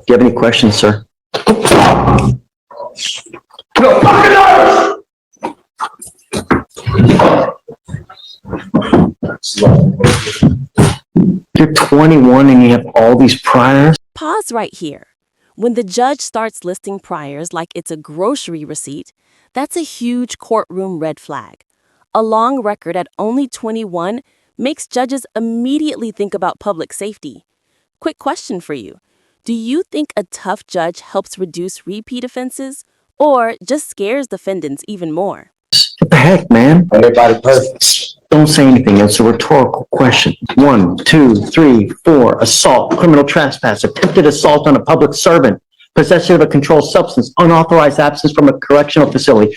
Do you have any questions, sir? No fucking others! You're 21 and you have all these priors? Pause right here. When the judge starts listing priors like it's a grocery receipt, that's a huge courtroom red flag. A long record at only 21 makes judges immediately think about public safety. Quick question for you. Do you think a tough judge helps reduce repeat offenses or just scares defendants even more? What the heck, man? Everybody perfect. Don't say anything. It's a rhetorical question. 1, 2, 3, 4. Assault, criminal trespass, attempted assault on a public servant, possession of a controlled substance, unauthorized absence from a correctional facility,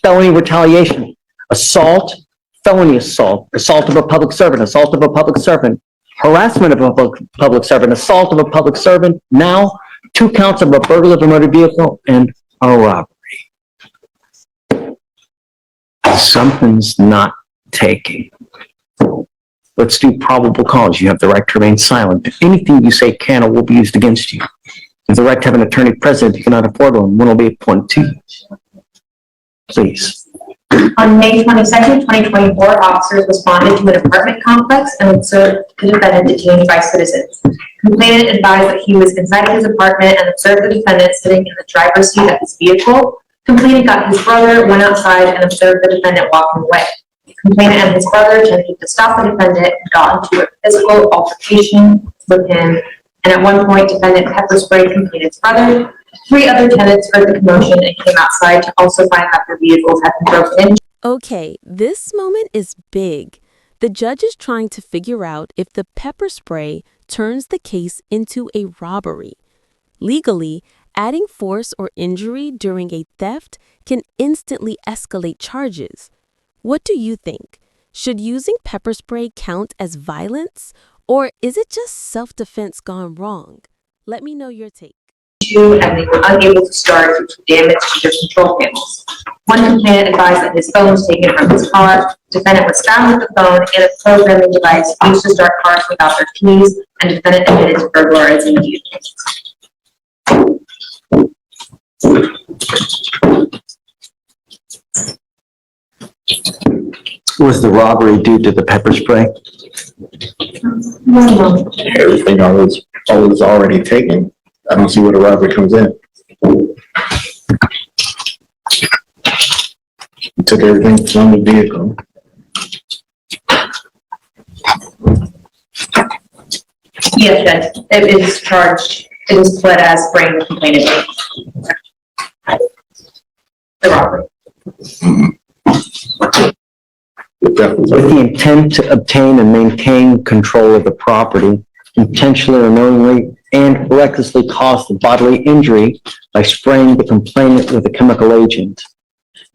felony retaliation, assault, felony assault, assault of a public servant, assault of a public servant, harassment of a public servant, assault of a public servant, now 2 counts of a burglary of a motor vehicle and a robbery. Something's not taking. Let's do probable cause. You have the right to remain silent. Anything you say can or will be used against you. You have the right to have an attorney present. You cannot afford one. One will be appointed to you. Please. On May 22nd, 2024, officers responded to an apartment complex and observed the defendant detained by citizens. Complainant advised that he was inside his apartment and observed the defendant sitting in the driver's seat of his vehicle. Complainant got his brother, went outside, and observed the defendant walking away. Complainant and his brother attempted to stop the defendant and got into a physical altercation with him. And at one point, defendant pepper sprayed complainant's brother. 3 other tenants heard the commotion and came outside to also find that their vehicles had been broken into. Okay, this moment is big. The judge is trying to figure out if the pepper spray turns the case into a robbery. Legally, adding force or injury during a theft can instantly escalate charges. What do you think? Should using pepper spray count as violence, or is it just self-defense gone wrong? Let me know your take. And they were unable to start due to damage to their control panels. One complainant advised that his phone was taken from his car. Defendant was found with the phone and a programming device used to start cars without their keys, and defendant admitted to burglarizing the vehicles. Was the robbery due to the pepper spray? Everything I was already taken. I don't see where the robbery comes in. He took everything from the vehicle. Yes, Judge. It is charged. It is pled as spraying the complainant. The robbery. With the intent to obtain and maintain control of the property, intentionally or knowingly and recklessly cause the bodily injury by spraying the complainant with a chemical agent.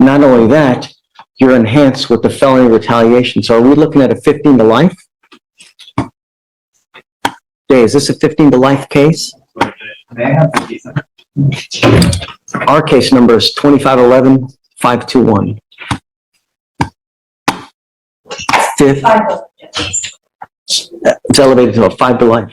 Not only that, you're enhanced with the felony retaliation. So are we looking at a 15 to life? Jay, is this a 15 to life case? Our case number is 2511-521. Fifth, it's elevated to a 5 to life.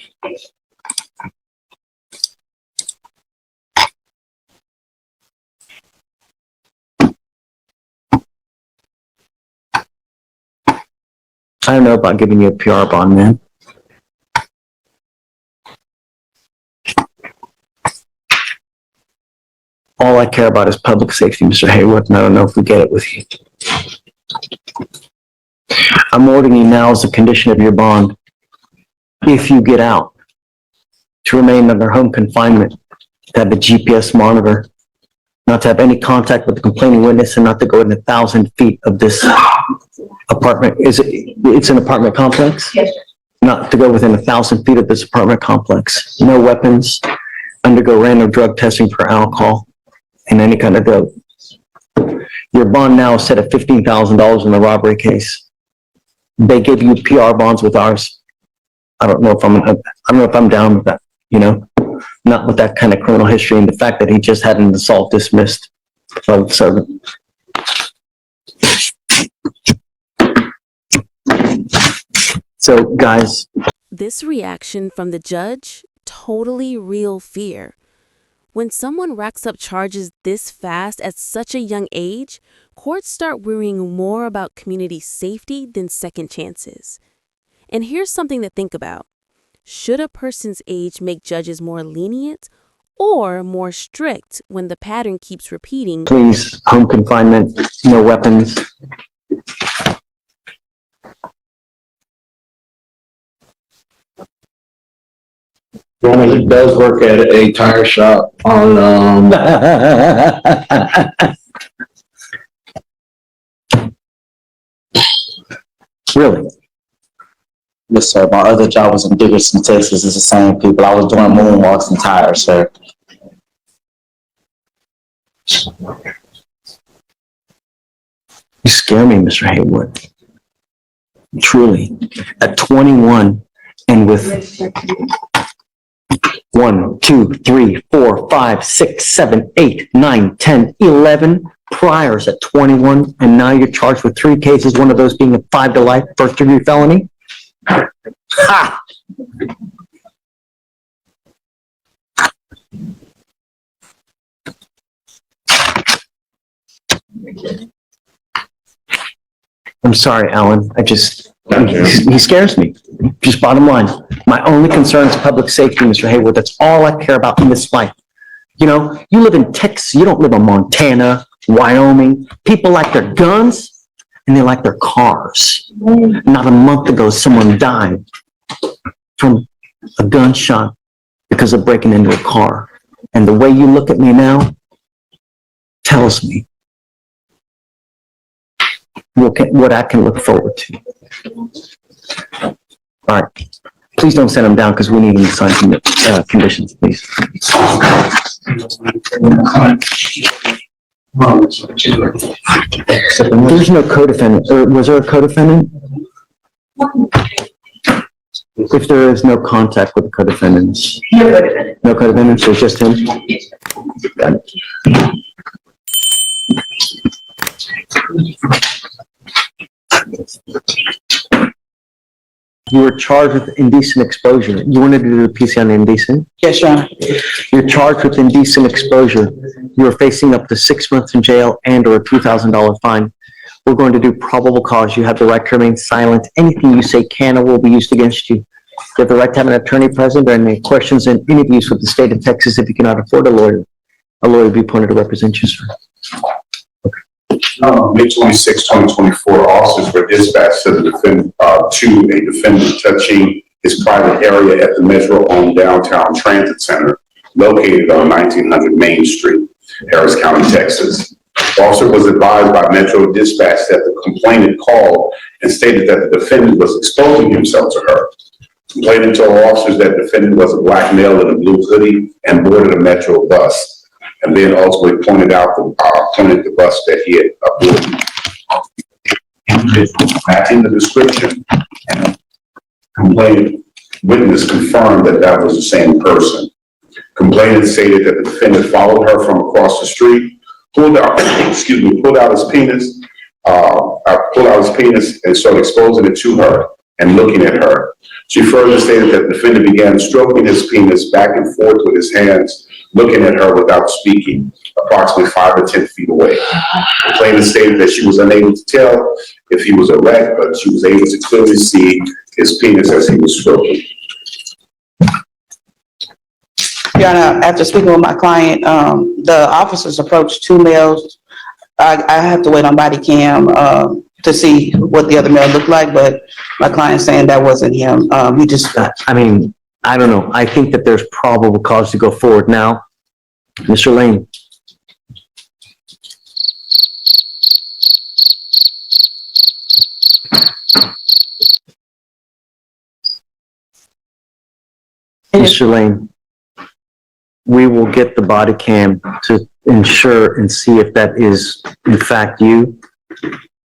I don't know about giving you a PR bond, man. All I care about is public safety, Mr. Hayworth, and I don't know if we get it with you. I'm ordering you now as a condition of your bond, if you get out, to remain under home confinement, to have a GPS monitor, not to have any contact with the complaining witness, and not to go within 1,000 feet of this apartment. It's an apartment complex? Yes, sir. Not to go within 1,000 feet of this apartment complex. No weapons, undergo random drug testing for alcohol and any kind of dope. Your bond now is set at $15,000 in the robbery case. They give you PR bonds with ours. I don't know if I'm down with that, you know, not with that kind of criminal history and the fact that he just had an assault dismissed from servant. So guys. This reaction from the judge totally real fear. When someone racks up charges this fast at such a young age, courts start worrying more about community safety than second chances. And here's something to think about. Should a person's age make judges more lenient or more strict when the pattern keeps repeating? Please, home confinement, no weapons. He does work at a tire shop on, Really? Yes, sir. My other job was in Dickerson, Texas. It's the same people. I was doing moonwalks and tires, sir. You scare me, Mr. Haywood. Truly. At 21 and with 1, 2, 3, 4, 5, 6, 7, 8, 9, 10, 11 priors at 21, and now you're charged with 3 cases, one of those being a 5 to life first-degree felony? Ha! I'm sorry, Alan. He scares me. Just bottom line. My only concern is public safety, Mr. Haywood. That's all I care about in this life. You know, you live in Texas. You don't live in Montana, Wyoming. People like their guns and they like their cars. Not a month ago, someone died from a gunshot because of breaking into a car. And the way you look at me now tells me what I can look forward to. All right. Please don't send them down because we need them to sign some conditions, please. There's no co-defendant, or was there a co-defendant? If there is no contact with the co-defendants. No co-defendant. No co-defendants, so it's just him? Got it. You were charged with indecent exposure. You wanted to do the PC on indecent? Yes, Your Honor. You're charged with indecent exposure. You are facing up to 6 months in jail and or a $2,000 fine. We're going to do probable cause. You have the right to remain silent. Anything you say can or will be used against you. You have the right to have an attorney present or any questions and interviews with the state of Texas if you cannot afford a lawyer. A lawyer will be appointed to represent you, sir. May 26, 2024, officers were dispatched to a defendant touching his private area at the Metro-owned downtown transit center located on 1900 Main Street, Harris County, Texas. The officer was advised by Metro Dispatch that the complainant called and stated that the defendant was exposing himself to her. The complainant told officers that the defendant was a black male in a blue hoodie and boarded a Metro bus, and then ultimately pointed the bus that he had boarded. Matching the description, and complainant witness confirmed that that was the same person. Complainant stated that the defendant followed her from across the street, pulled out his penis and started exposing it to her and looking at her. She further stated that the defendant began stroking his penis back and forth with his hands, looking at her without speaking, approximately 5 to 10 feet away. The complainant stated that she was unable to tell if he was erect, but she was able to clearly see his penis as he was stroking. Your Honor, after speaking with my client, the officers approached 2 males. I have to wait on body cam to see what the other male looked like, but my client's saying that wasn't him. He just... I mean, I don't know. I think that there's probable cause to go forward now. Mr. Lane. Mr. Lane, we will get the body cam to ensure and see if that is in fact you,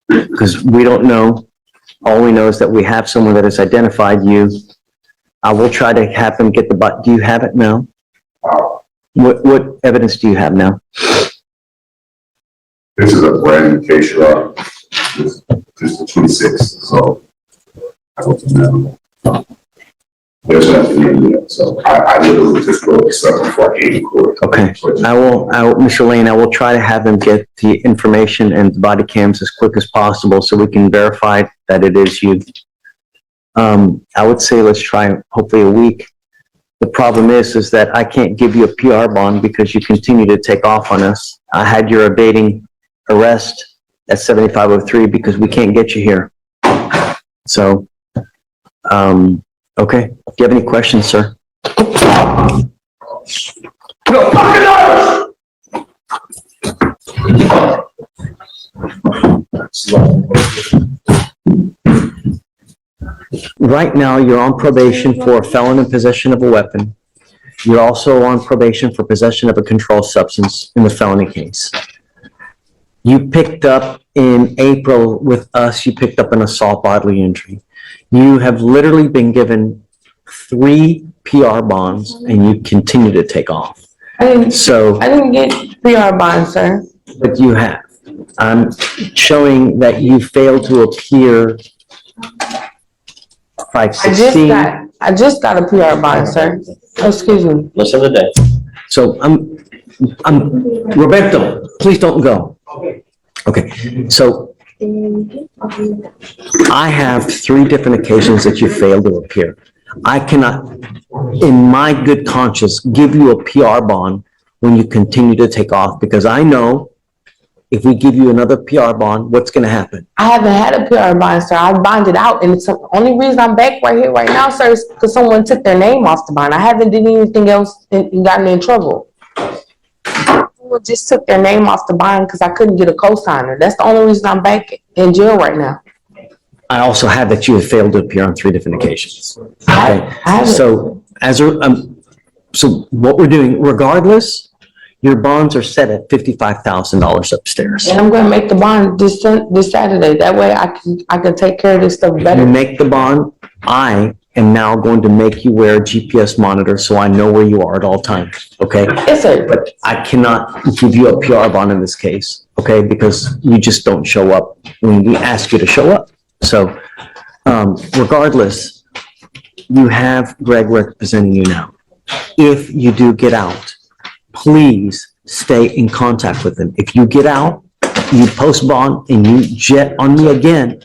because we don't know. All we know is that we have someone that has identified you. I will try to have them get the body. Do you have it now? What evidence do you have now? This is a brand new case, Your Honor. This is the 26th, so I don't know. There's nothing in there, so I literally just wrote this up before I came to court. Okay, I will, Mr. Lane, I will try to have him get the information and the body cams as quick as possible so we can verify that it is you. I would say let's try hopefully a week. The problem is that I can't give you a PR bond because you continue to take off on us. I had your evading arrest at 7503 because we can't get you here. So, okay. Do you have any questions, sir? Right now, you're on probation for a felon in possession of a weapon. You're also on probation for possession of a controlled substance in the felony case. You picked up in April with us, you picked up an assault bodily injury. You have literally been given 3 PR bonds and you continue to take off. So, I didn't get PR bond, sir. but you have. I'm showing that you failed to appear like 16. I just got a PR bond, sir. Excuse me. Listen to that. So Roberto, please don't go. Okay, so I have 3 different occasions that you failed to appear. I cannot, in my good conscience, give you a PR bond when you continue to take off because I know if we give you another PR bond, what's going to happen? I haven't had a PR bond, sir. I bonded out, and it's the only reason I'm back right here, right now, sir, is because someone took their name off the bond. I haven't did anything else and gotten in trouble. Someone just took their name off the bond because I couldn't get a cosigner. That's the only reason I'm back in jail right now. I also have that you have failed to appear on 3 different occasions. I Okay, haven't. so so what we're doing, regardless, your bonds are set at $55,000 upstairs. And I'm going to make the bond this Saturday. That way I can take care of this stuff You better. make the bond, I am now going to make you wear a GPS monitor so I know where you are at all times, okay? Yes, sir. But I cannot give you a PR bond in this case, okay? Because you just don't show up when we ask you to show up. So, regardless, you have Greg representing you now. If you do get out, please stay in contact with him. If you get out, you post bond and you jet on me again,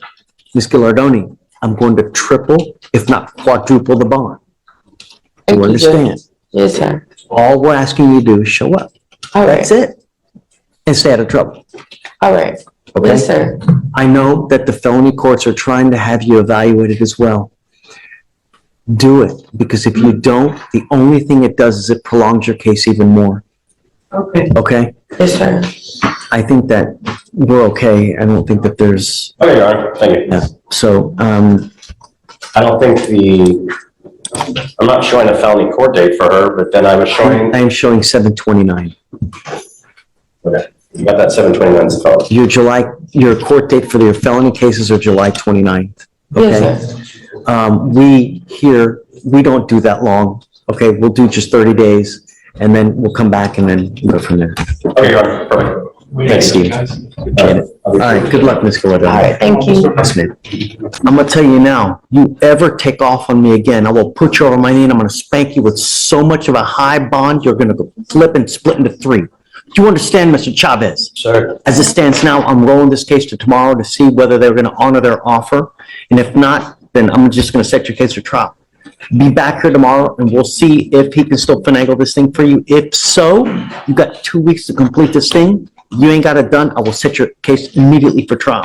Ms. Gilardoni, I'm going to triple, if not quadruple the bond. Thank You you, understand? Yes, sir. All we're asking you to do is show up. All right. That's it. And stay out of trouble. All right. Okay? Yes, sir. I know that the felony courts are trying to have you evaluated as well. Do it, because if you don't, the only thing it does is it prolongs your case even more. Okay. Okay? Yes, sir. I think that we're okay. I don't think that there's, Okay, Your Honor, thank you. yeah. So, I don't think I'm not showing a felony court date for her, but then I was showing, I am showing 7/29. okay, you got that 7/29 felony. Your court date for your felony cases are July 29th. Okay? Yes, sir. We don't do that long. Okay, we'll do just 30 days and then we'll come back and then go from there. Okay, Your Honor, perfect. Thanks, Steve. Appreciate it. All right, good luck, Ms. Gallaudet. All right. Thank you. Yes, ma'am. I'm gonna tell you now, you ever take off on me again, I will put you over my knee and I'm gonna spank you with so much of a high bond, you're gonna go flip and split into 3. Do you understand, Mr. Chavez? Sir. As it stands now, I'm rolling this case to tomorrow to see whether they're gonna honor their offer. And if not, then I'm just gonna set your case for trial. Be back here tomorrow and we'll see if he can still finagle this thing for you. If so, you've got 2 weeks to complete this thing. You ain't got it done, I will set your case immediately for trial.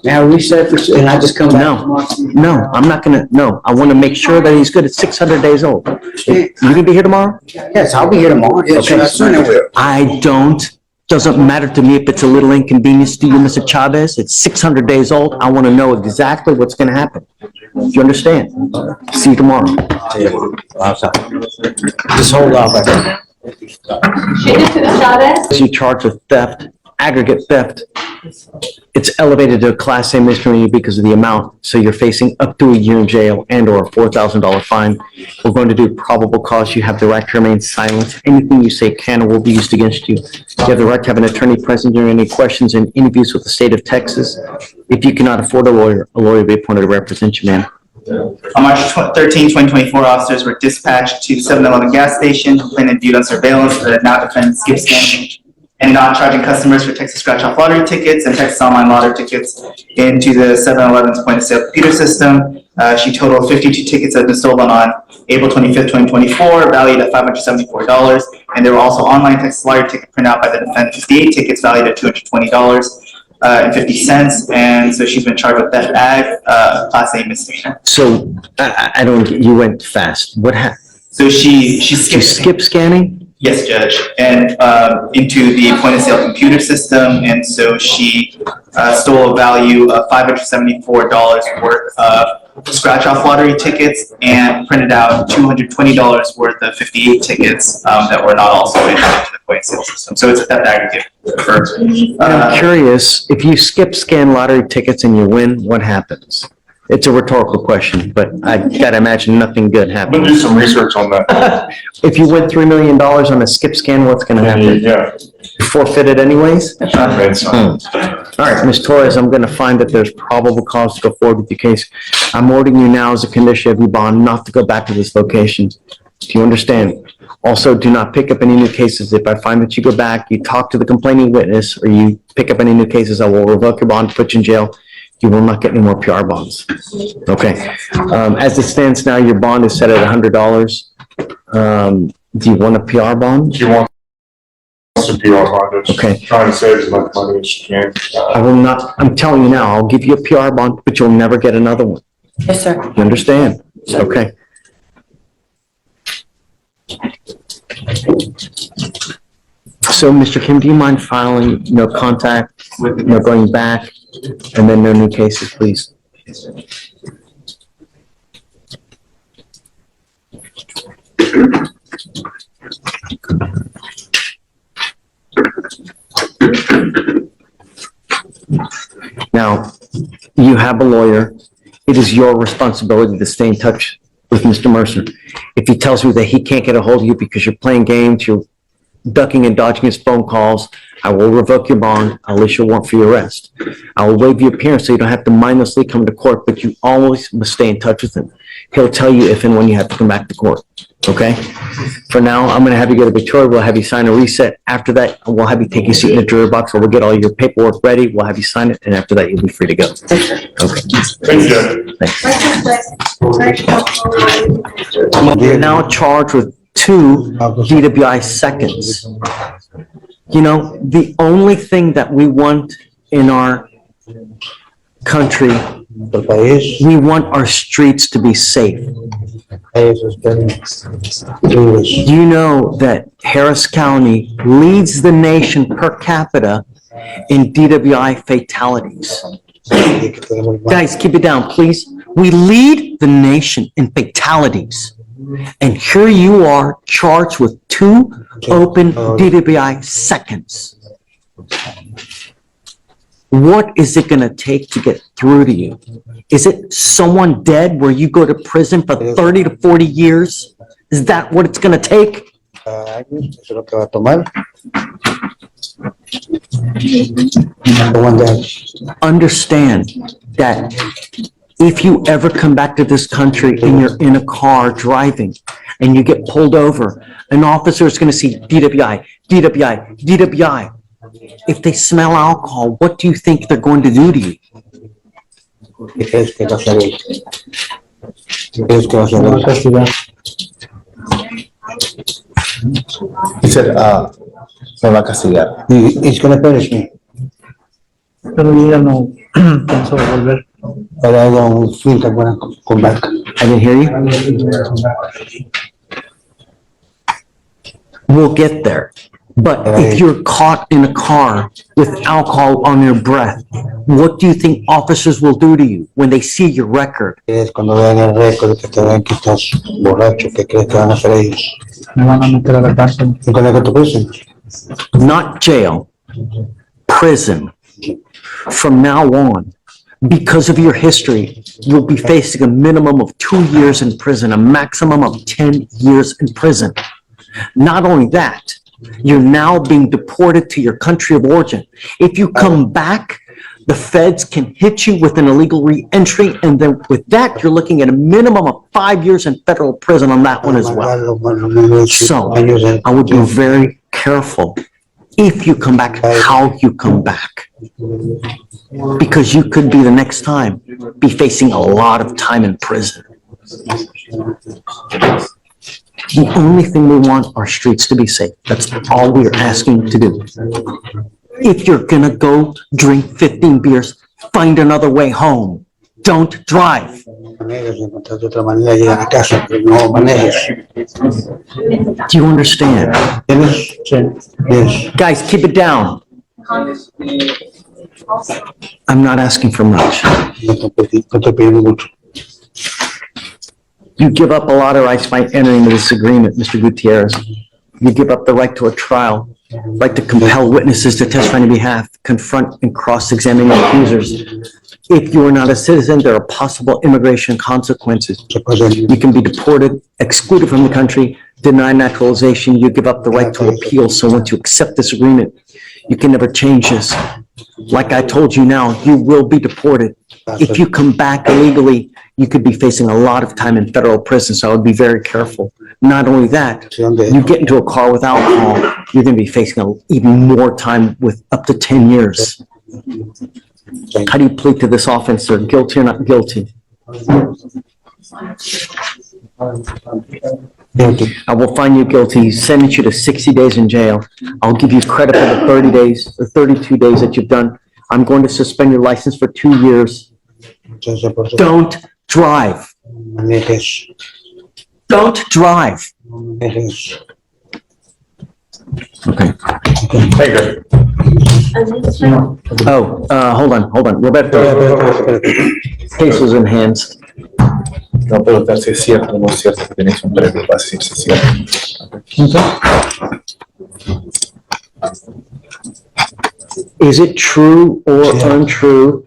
Now reset for, and I just come back No, tomorrow? no, I'm not gonna, no, I wanna make sure that he's good at 600 days old. You gonna be here tomorrow? Yes, I'll be here tomorrow. Yes, Okay. I certainly will. I doesn't matter to me if it's a little inconvenience to you, Mr. Chavez, it's 600 days old, I wanna know exactly what's gonna happen. Do you understand? See you tomorrow. Just hold off. You charged with theft, aggregate theft. It's elevated to a Class A misdemeanor because of the amount, so you're facing up to a year in jail and or a $4,000 fine. We're going to do probable cause. You have the right to remain silent. Anything you say can or will be used against you. You have the right to have an attorney present during any questions and interviews with the state of Texas. If you cannot afford a lawyer will be appointed to represent you, ma'am. On March 13, 2024, officers were dispatched to the 7-Eleven gas station. Complainant viewed on surveillance the now defendant skip scanning and not charging customers for Texas scratch-off lottery tickets and Texas online lottery tickets into the 7-Eleven's point-of-sale computer system. She totaled 52 tickets that had been stolen on April 25th, 2024, valued at $574. And there were also online Texas lottery ticket printout by the defendant, 58 tickets valued at $220.50. And so she's been charged with theft ag, class A misdemeanor. So I don't, you went fast. What happened? So she You skipped. skip scanning? Yes, Judge, and into the point-of-sale computer system, and so she stole a value of $574 worth of scratch-off lottery tickets and printed out $220 worth of 58 tickets that were not also entered into the point-of-sale system. So it's a theft aggregate. I'm curious, if you skip scan lottery tickets and you win, what happens? It's a rhetorical question, but I gotta imagine nothing good I'm happens. gonna do some research on that. If you win $3 million on a skip scan, what's gonna happen? Yeah. You forfeit it anyways? That made sense. All right, Ms. Torres, I'm gonna find that there's probable cause to go forward with the case. I'm ordering you now as a condition of your bond not to go back to this location. Do you understand? Also, do not pick up any new cases. If I find that you go back, you talk to the complaining witness, or you pick up any new cases, I will revoke your bond, put you in jail. You will not get any more PR bonds. Okay. As it stands now, your bond is set at $100. Do you want a PR bond? She wants some PR bond. Okay. Trying to save as much money as she can. I will not, I'm telling you now, I'll give you a PR bond, but you'll never get another one. Yes, sir. You understand? Okay. So, Mr. Kim, do you mind filing no contact, no going back, and then no new cases, please? Now, you have a lawyer. It is your responsibility to stay in touch with Mr. Mercer. If he tells you that he can't get a hold of you because you're playing games, you're ducking and dodging his phone calls, I will revoke your bond. I'll issue a warrant for your arrest. I will waive your appearance so you don't have to mindlessly come to court, but you always must stay in touch with him. He'll tell you if and when you have to come back to court, okay? For now, I'm gonna have you go to Victoria. We'll have you sign a reset. After that, we'll have you take your seat in the jury box, or we'll get all your paperwork ready. We'll have you sign it, and after that, you'll be free to go. Okay. Thank you. Thanks. You're now charged with 2 DWI seconds. You know, the only thing that we want in our country, we want our streets to be safe. You know that Harris County leads the nation per capita in DWI fatalities. Guys, keep it down, please. We lead the nation in fatalities. And here you are charged with 2 open DWI seconds. What is it gonna take to get through to you? Is it someone dead where you go to prison for 30 to 40 years? Is that what it's gonna take? Understand that if you ever come back to this country and you're in a car driving and you get pulled over, an officer is going to see DWI, DWI, DWI. If they smell alcohol, what do you think they're going to do to you? He said, me va a castigar. He's gonna punish me, Pero yo ya no pienso volver. but I don't think I'm gonna come back. I didn't hear you. We'll get there. But if you're caught in a car with alcohol on your breath, what do you think officers will do to you when they see your record? Es cuando vean el récord que te ven que estás borracho, ¿qué crees que van a hacer ellos? Me van a meter a la cárcel. You're gonna go to prison. Not jail, prison. From now on, because of your history, you'll be facing a minimum of 2 years in prison, a maximum of 10 years in prison. Not only that, you're now being deported to your country of origin. If you come back, The feds can hit you with an illegal re-entry, and then with that, you're looking at a minimum of 5 years in federal prison on that one as well. So I would be very careful if you come back, how you come back. Because you could be the next time be facing a lot of time in prison. The only thing we want are streets to be safe. That's all we're asking to do. If you're gonna go drink 15 beers, find another way home. Don't drive. Do you understand? Guys, keep it down. I'm not asking for much. You give up a lot of rights by entering into this agreement, Mr. Gutierrez. You give up the right to a trial, right to compel witnesses to testify on your behalf, confront and cross-examine accusers. If you are not a citizen, there are possible immigration consequences. You can be deported, excluded from the country, denied naturalization. You give up the right to appeal. So once you accept this agreement, you can never change this. Like I told you now, you will be deported. If you come back illegally, you could be facing a lot of time in federal prison, so I would be very careful. Not only that, you get into a car with alcohol, you're going to be facing even more time with up to 10 years. How do you plead to this offense, sir? Guilty or not guilty? I will find you guilty, sentence you to 60 days in jail. I'll give you credit for the 30 days or 32 days that you've done. I'm going to suspend your license for 2 years. Don't drive. Don't drive. Okay. Oh, hold on. Roberto, case was enhanced. No puedo estar si es cierto o no es cierto que tenéis un previo para decir si es cierto. Is it true or untrue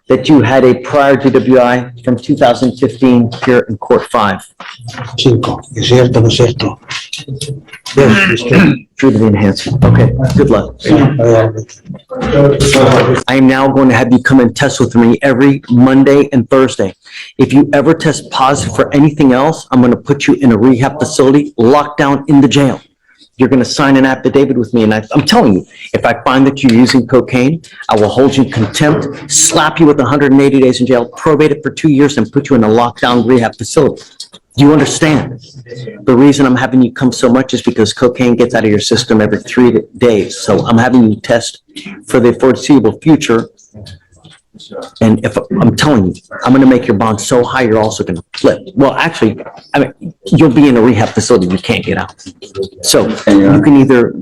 that you had a prior DWI from 2015 here in Court 5? 5. ¿Es cierto o no es cierto? Yes, it's true. True to the enhancement. Okay, good luck. I am now going to have you come and test with me every Monday and Thursday. If you ever test positive for anything else, I'm going to put you in a rehab facility, locked down in the jail. You're going to sign an affidavit with me, and I'm telling you, if I find that you're using cocaine, I will hold you in contempt, slap you with 180 days in jail, probate it for 2 years, and put you in a lockdown rehab facility. Do you understand? The reason I'm having you come so much is because cocaine gets out of your system every 3 days. So I'm having you test for the foreseeable future. And if I'm telling you, I'm going to make your bond so high, you're also going to flip. Well, actually, I mean, you'll be in a rehab facility. You can't get out. So you can either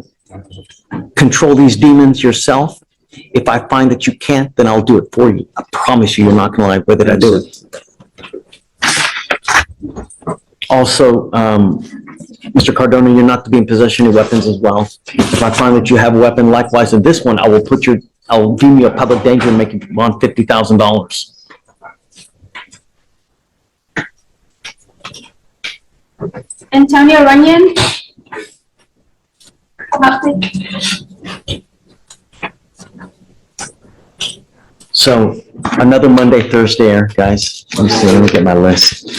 control these demons yourself. If I find that you can't, then I'll do it for you. I promise you, you're not going to like, why did I do it? Also, Mr. Cardona, you're not to be in possession of weapons as well. If I find that you have a weapon, likewise in this one, I'll deem you a public danger and make you bond $50,000. Antonio Runyon? So another Monday, Thursday air, guys. Let me see, let me get my list.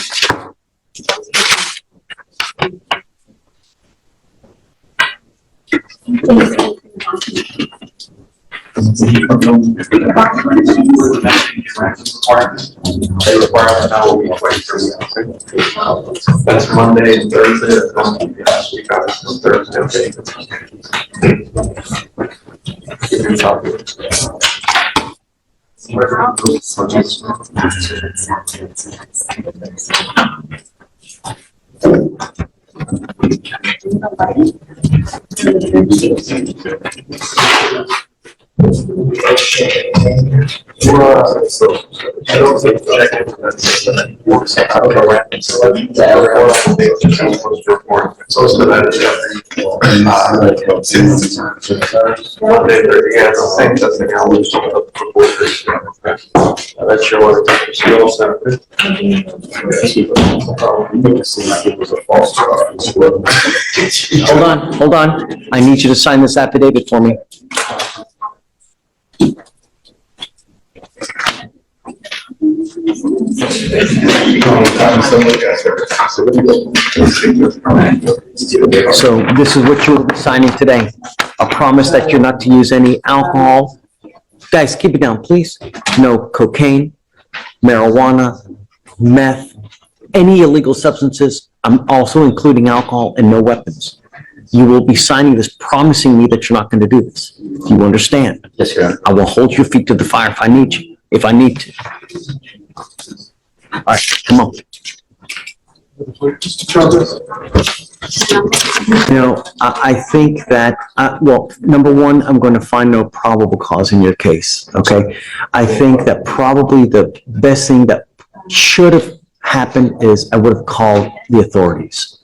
That's Monday and Thursday. Hold on. I need you to sign this affidavit for me. So this is what you're signing today. A promise that you're not to use any alcohol. Guys, keep it down, please. No cocaine, marijuana, meth, any illegal substances. I'm also including alcohol, and no weapons. You will be signing this, promising me that you're not going to do this. Do you understand? Yes, Your Honor. I will hold your feet to the fire if I need you, if I need to. All right, come on. You know, I think that, well, number one, I'm going to find no probable cause in your case, okay? I think that probably the best thing that should have happened is I would have called the authorities.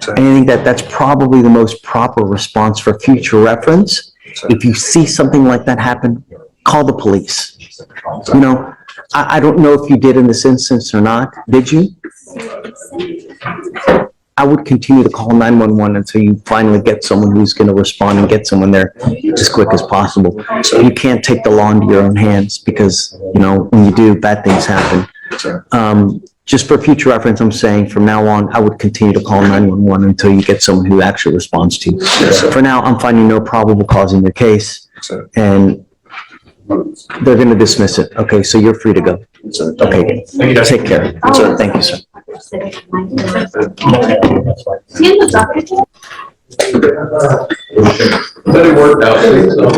And I think that that's probably the most proper response for future reference. If you see something like that happen, call the police. You know, I don't know if you did in this instance or not. Did you? I would continue to call 911 until you finally get someone who's going to respond and get someone there as quick as possible. You can't take the law into your own hands because, you know, when you do, bad things happen. Just for future reference, I'm saying from now on, I would continue to call 911 until you get someone who actually responds to you. For now, I'm finding no probable cause in your case, and they're going to dismiss it. Okay, so you're free to go. Okay, take care. Thank you, sir.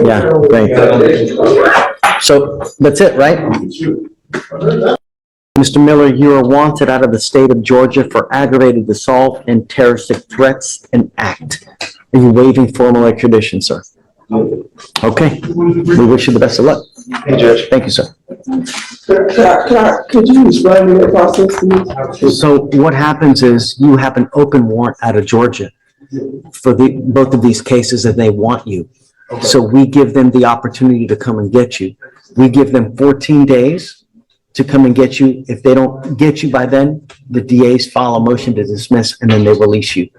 Yeah, great. So that's it, right? Mr. Miller, you are wanted out of the state of Georgia for aggravated assault and terroristic threats and act. Are you waiving formal extradition, sir? Okay, we wish you the best of luck. Hey, Judge. Thank you, sir. Could you explain me the process to me? So what happens is you have an open warrant out of Georgia for both of these cases and they want you. So we give them the opportunity to come and get you. We give them 14 days to come and get you. If they don't get you by then, the DAs file a motion to dismiss and then they release you.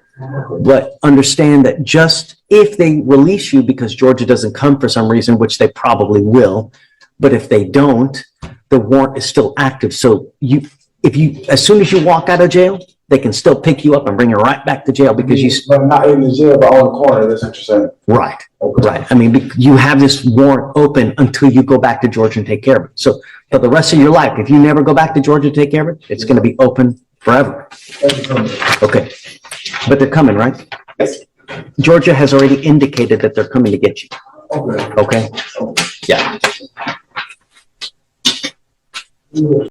But understand that just if they release you because Georgia doesn't come for some reason, which they probably will, but if they don't, the warrant is still active. So as soon as you walk out of jail, they can still pick you up and bring you right back to jail because you. But not in the jail, but on the corner, that's what you're saying. Right, Okay. right. I mean, you have this warrant open until you go back to Georgia and take care of it. So for the rest of your life, if you never go back to Georgia to take care of it, it's going to be open forever. Okay. But they're coming, right? Yes. Georgia has already indicated that they're coming to get you. Okay. Okay? Yeah.